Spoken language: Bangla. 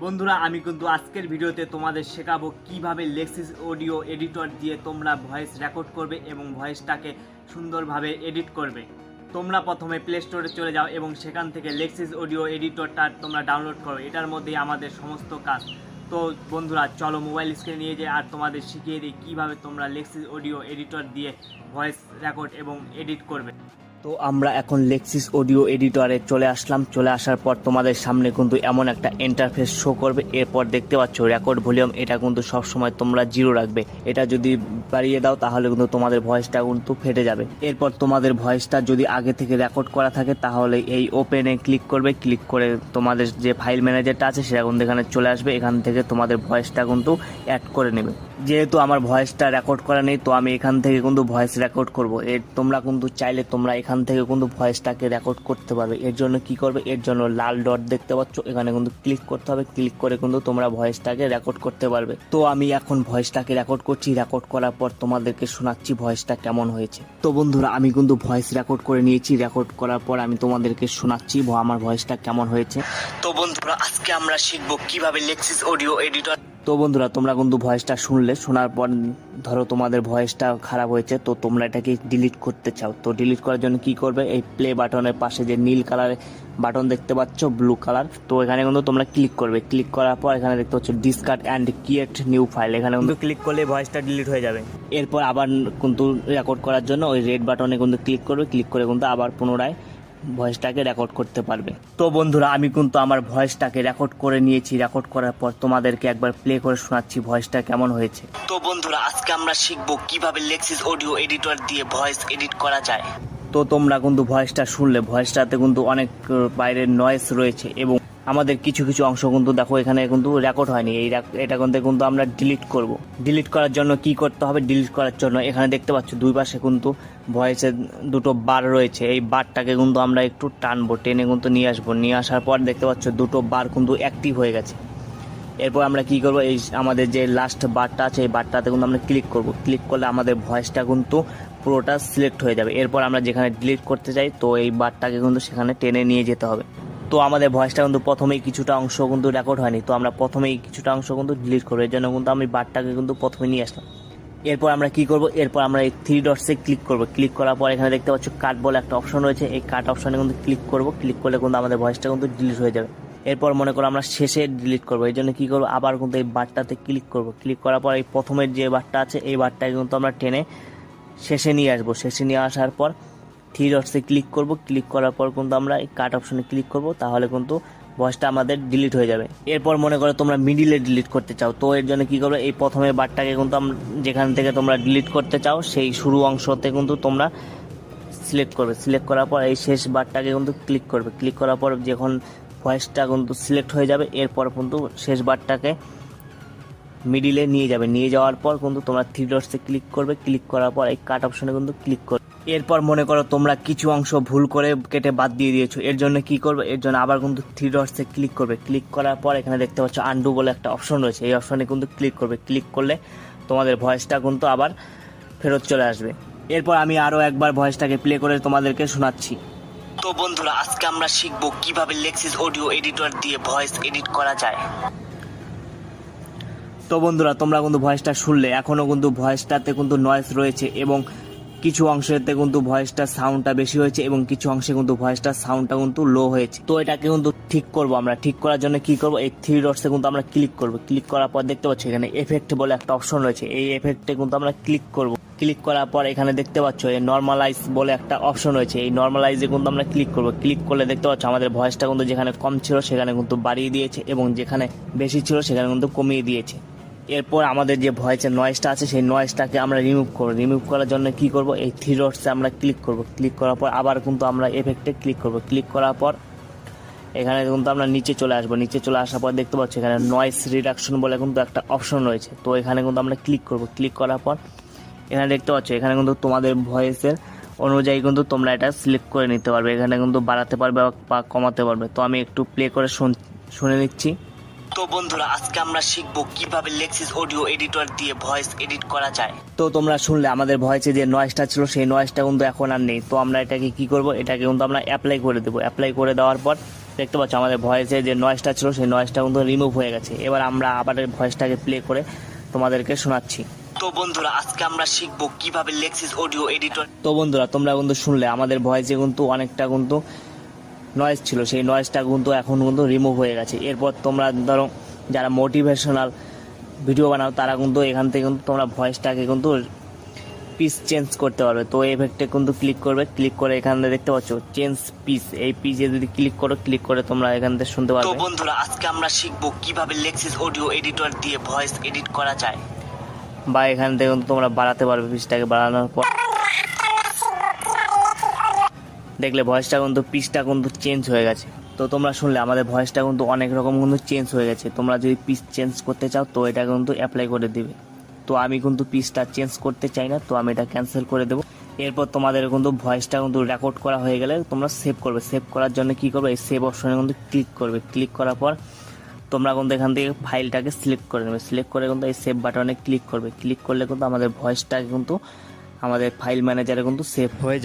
বন্ধুরা আমি কিন্তু আজকের ভিডিওতে তোমাদের শেখাবো কিভাবে লেক্সিস অডিও এডিটর দিয়ে তোমরা ভয়েস রেকর্ড করবে এবং ভয়েসটাকে সুন্দরভাবে এডিট করবে। তোমরা প্রথমে প্লে স্টোরে চলে যাও এবং সেখান থেকে লেক্সিস অডিও এডিটরটা তোমরা ডাউনলোড করো। এটার মধ্যেই আমাদের সমস্ত কাজ। তো বন্ধুরা চলো মোবাইল স্ক্রিনে নিয়ে যাই আর তোমাদের শিখিয়ে দিই কীভাবে তোমরা লেক্সিস অডিও এডিটর দিয়ে ভয়েস রেকর্ড এবং এডিট করবে। তো আমরা এখন লেক্সিস অডিও এডিটরে চলে আসলাম। চলে আসার পর তোমাদের সামনে কিন্তু এমন একটা ইন্টারফেস শো করবে। এরপর দেখতে পাচ্ছ রেকর্ড ভলিউম, এটা কিন্তু সবসময় তোমরা 0 রাখবে। এটা যদি বাড়িয়ে দাও তাহলে কিন্তু তোমাদের ভয়েসটা কিন্তু ফেটে যাবে। এরপর তোমাদের ভয়েসটা যদি আগে থেকে রেকর্ড করা থাকে তাহলে এই ওপেনে ক্লিক করবে। ক্লিক করে তোমাদের যে ফাইল ম্যানেজারটা আছে সেটা কিন্তু এখানে চলে আসবে। এখান থেকে তোমাদের ভয়েসটা কিন্তু অ্যাড করে নেবে। যেহেতু আমার ভয়েসটা রেকর্ড করা নেই তো আমি এখান থেকে কিন্তু ভয়েস রেকর্ড করবো। তোমরা কিন্তু চাইলে তোমরা এখান থেকে কিন্তু ভয়েসটাকে রেকর্ড করতে পারবে। এর জন্য কি করবে, এর জন্য লাল ডট দেখতে পাচ্ছ, এখানে কিন্তু ক্লিক করতে হবে। ক্লিক করে কিন্তু তোমরা ভয়েসটাকে রেকর্ড করতে পারবে। তো আমি এখন ভয়েসটাকে রেকর্ড করছি। রেকর্ড করার পর তোমাদেরকে শোনাচ্ছি ভয়েসটা কেমন হয়েছে। তো বন্ধুরা আমি কিন্তু ভয়েস রেকর্ড করে নিয়েছি। রেকর্ড করার পর আমি তোমাদেরকে শোনাচ্ছি আমার ভয়েসটা কেমন হয়েছে। তো বন্ধুরা আজকে আমরা শিখবো কিভাবে লেক্সিস অডিও এডিটর। তো বন্ধুরা তোমরা কিন্তু ভয়েসটা শুনলে, শোনার পর ধরো তোমাদের ভয়েসটা খারাপ হয়েছে তো তোমরা এটাকে ডিলিট করতে চাও। তো ডিলিট করার জন্য কি করবে, এই প্লে বাটনের পাশে যে নীল কালারের বাটন দেখতে পাচ্ছ, ব্লু কালার, তো এখানে কিন্তু তোমরা ক্লিক করবে। ক্লিক করার পর এখানে দেখতে পাচ্ছ discard and create new file, এখানে কিন্তু ক্লিক করলে ভয়েসটা ডিলিট হয়ে যাবে। এরপর আবার কিন্তু রেকর্ড করার জন্য ওই রেড বাটনে কিন্তু ক্লিক করবে। ক্লিক করে কিন্তু আবার পুনরায় ভয়েসটাকে রেকর্ড করতে পারবে। তো বন্ধুরা আমি কিন্তু আমার ভয়েসটাকে রেকর্ড করে নিয়েছি। রেকর্ড করার পর তোমাদেরকে একবার প্লে করে শোনাচ্ছি ভয়েসটা কেমন হয়েছে। তো বন্ধুরা আজকে আমরা শিখবো কিভাবে লেক্সিস অডিও এডিটর দিয়ে ভয়েস এডিট করা যায়। তো তোমরা কিন্তু ভয়েসটা শুনলে, ভয়েসটাতে কিন্তু অনেক বাইরের নয়েজ রয়েছে এবং আমাদের কিছু কিছু অংশ কিন্তু দেখো এখানে কিন্তু রেকর্ড হয়নি। এটা কিন্তু আমরা ডিলিট করব। ডিলিট করার জন্য কি করতে হবে, ডিলিট করার জন্য এখানে দেখতে পাচ্ছ দুই পাশে কিন্তু ভয়েসের দুটো বার রয়েছে। এই বারটাকে কিন্তু আমরা একটু টানবো, টেনে কিন্তু নিয়ে আসবো। নিয়ে আসার পর দেখতে পাচ্ছ দুটো বার কিন্তু অ্যাক্টিভ হয়ে গেছে। এরপর আমরা কি করব, এই আমাদের যে লাস্ট বারটা আছে এই বারটাতে কিন্তু আমরা ক্লিক করব। ক্লিক করলে আমাদের ভয়েসটা কিন্তু পুরোটা সিলেক্ট হয়ে যাবে। এরপর আমরা যেখানে ডিলিট করতে চাই তো এই বারটাকে কিন্তু সেখানে টেনে নিয়ে যেতে হবে। তো আমাদের ভয়েসটা কিন্তু প্রথমেই কিছুটা অংশ কিন্তু রেকর্ড হয়নি, তো আমরা প্রথমেই কিছুটা অংশ কিন্তু ডিলিট করবো। এর জন্য কিন্তু আমি বারটাকে কিন্তু প্রথমে নিয়ে আসলাম। এরপর আমরা কি করব, এরপর আমরা এই 3 ডটসে ক্লিক করব। ক্লিক করার পর এখানে দেখতে পাচ্ছ কাট বলে একটা অপশন রয়েছে, এই কাট অপশনে কিন্তু ক্লিক করব। ক্লিক করলে কিন্তু আমাদের ভয়েসটা কিন্তু ডিলিট হয়ে যাবে। এরপর মনে করো আমরা শেষে ডিলিট করবো, এই জন্য কী করবো, আবার কিন্তু এই বারটাতে ক্লিক করব। ক্লিক করার পর এই প্রথমের যে বারটা আছে এই বারটাকে কিন্তু আমরা টেনে শেষে নিয়ে আসবো। শেষে নিয়ে আসার পর 3 ডটসে ক্লিক করব। ক্লিক করার পর কিন্তু আমরা এই কাট অপশনে ক্লিক করব, তাহলে কিন্তু ভয়েসটা আমাদের ডিলিট হয়ে যাবে। এরপর মনে করো তোমরা মিডিলে ডিলিট করতে চাও, তো এর জন্য কি করবে, এই প্রথমের বারটাকে কিন্তু যেখান থেকে তোমরা ডিলিট করতে চাও সেই শুরু অংশতে কিন্তু তোমরা সিলেক্ট করবে। সিলেক্ট করার পর এই শেষ বারটাকে কিন্তু ক্লিক করবে। ক্লিক করার পর যখন ভয়েসটা কিন্তু সিলেক্ট হয়ে যাবে এরপর কিন্তু শেষ বারটাকে মিডিলে নিয়ে যাবে। নিয়ে যাওয়ার পর কিন্তু তোমরা 3 ডটসে ক্লিক করবে। ক্লিক করার পর এই কাট অপশনে কিন্তু ক্লিক করবে। এরপর মনে করো তোমরা কিছু অংশ ভুল করে কেটে বাদ দিয়ে দিয়েছো, এর জন্য কি করবে, এর জন্য আবার কিন্তু 3 ডটসে ক্লিক করবে। ক্লিক করার পর এখানে দেখতে পাচ্ছ আনডু বলে একটা অপশন রয়েছে, এই অপশনে কিন্তু ক্লিক করবে। ক্লিক করলে তোমাদের ভয়েসটা কিন্তু আবার ফেরত চলে আসবে। এরপর আমি আরও একবার ভয়েসটাকে প্লে করে তোমাদেরকে শোনাচ্ছি। তো বন্ধুরা আজকে আমরা শিখবো কিভাবে লেক্সিস অডিও এডিটর দিয়ে ভয়েস এডিট করা যায়। তো বন্ধুরা তোমরা কিন্তু ভয়েসটা শুনলে, এখনও কিন্তু ভয়েসটাতে কিন্তু নয়েজ রয়েছে এবং কিছু অংশেতে কিন্তু ভয়েসটা সাউন্ডটা বেশি হয়েছে এবং কিছু অংশে কিন্তু ভয়েসটা সাউন্ডটা কিন্তু লো হয়েছে। তো এটাকে কিন্তু ঠিক করব। আমরা ঠিক করার জন্য কি করব, এই 3 ডটসে কিন্তু আমরা ক্লিক করব। ক্লিক করার পর দেখতে পাচ্ছি এখানে এফেক্ট বলে একটা অপশন রয়েছে, এই এফেক্টে কিন্তু আমরা ক্লিক করব। ক্লিক করার পর এখানে দেখতে পাচ্ছ এই নর্মালাইজ বলে একটা অপশন রয়েছে, এই নর্মালাইজে কিন্তু আমরা ক্লিক করব। ক্লিক করলে দেখতে পাচ্ছ আমাদের ভয়েসটা কিন্তু যেখানে কম ছিল সেখানে কিন্তু বাড়িয়ে দিয়েছে এবং যেখানে বেশি ছিল সেখানে কিন্তু কমিয়ে দিয়েছে। এরপর আমাদের যে ভয়েসের নয়েজটা আছে সেই নয়েজটাকে আমরা রিমুভ করব। রিমুভ করার জন্য কি করব, এই 3 ডটসে আমরা ক্লিক করব। ক্লিক করার পর আবার কিন্তু আমরা এফেক্টে ক্লিক করব। ক্লিক করার পর এখানে কিন্তু আমরা নিচে চলে আসবো। নিচে চলে আসার পর দেখতে পাচ্ছি এখানে নয়েজ রিডাকশন বলে কিন্তু একটা অপশন রয়েছে, তো এখানে কিন্তু আমরা ক্লিক করব। ক্লিক করার পর এখানে দেখতে পাচ্ছ এখানে কিন্তু তোমাদের ভয়েসের অনুযায়ী কিন্তু তোমরা এটা সিলেক্ট করে নিতে পারবে। এখানে কিন্তু বাড়াতে পারবে বা কমাতে পারবে। তো আমি একটু প্লে করে শুনে নিচ্ছি। তো বন্ধুরা আজকে আমরা শিখবো কিভাবে লেক্সিস অডিও এডিটর দিয়ে ভয়েস এডিট করা যায়। তো তোমরা শুনলে আমাদের ভয়েসে যে নয়েজটা ছিল সেই নয়েজটা কিন্তু এখন আর নেই। তো আমরা এটাকে কি করব, এটাকে কিন্তু আমরা অ্যাপ্লাই করে দেবো। অ্যাপ্লাই করে দেওয়ার পর দেখতে পাচ্ছ আমাদের ভয়েসে যে নয়েজটা ছিল সেই নয়েজটা কিন্তু রিমুভ হয়ে গেছে। এবার আমরা আবার ভয়েসটাকে প্লে করে তোমাদেরকে শোনাচ্ছি। তো বন্ধুরা আজকে আমরা শিখবো কিভাবে লেক্সিস অডিও এডিটর। তো বন্ধুরা তোমরা কিন্তু শুনলে আমাদের ভয়েসে কিন্তু অনেকটা কিন্তু নয়েজ ছিল, সেই নয়েজটা কিন্তু এখন কিন্তু রিমুভ হয়ে গেছে। এরপর তোমরা ধরো যারা মোটিভেশনাল ভিডিও বানাও তারা কিন্তু এখান থেকে কিন্তু তোমরা ভয়েসটাকে কিন্তু পিস চেঞ্জ করতে পারবে। তো এফেক্টে কিন্তু ক্লিক করবে, ক্লিক করে এখানে দেখতে পাচ্ছ চেঞ্জ পিস, এই পিসে যদি ক্লিক করো, ক্লিক করে তোমরা এখান থেকে শুনতে পারবে। তো বন্ধুরা আজকে আমরা শিখবো কিভাবে লেক্সিস অডিও এডিটর দিয়ে ভয়েস এডিট করা যায়, বা এখান থেকে কিন্তু তোমরা বাড়াতে পারবে। পিসটাকে বাড়ানোর পর দেখলে ভয়েসটা কিন্তু পিসটা কিন্তু চেঞ্জ হয়ে গেছে। তো তোমরা শুনলে আমাদের ভয়েসটা কিন্তু অনেক রকম কিন্তু চেঞ্জ হয়ে গেছে। তোমরা যদি পিস চেঞ্জ করতে চাও তো এটা কিন্তু অ্যাপ্লাই করে দিবে। তো আমি কিন্তু পিসটা চেঞ্জ করতে চাই না, তো আমি এটা ক্যান্সেল করে দেবো। এরপর তোমাদের কিন্তু ভয়েসটা কিন্তু রেকর্ড করা হয়ে গেলে তোমরা সেভ করবে। সেভ করার জন্য কি করবে, এই সেভ অপশনে কিন্তু ক্লিক করবে। ক্লিক করার পর তোমরা কিন্তু এখান থেকে ফাইলটাকে সিলেক্ট করে নেবে। সিলেক্ট করে কিন্তু এই সেভ বাটনে ক্লিক করবে। ক্লিক করলে কিন্তু আমাদের ভয়েসটা কিন্তু আমাদের ফাইল ম্যানেজারে কিন্তু সেভ হয়ে যাবে।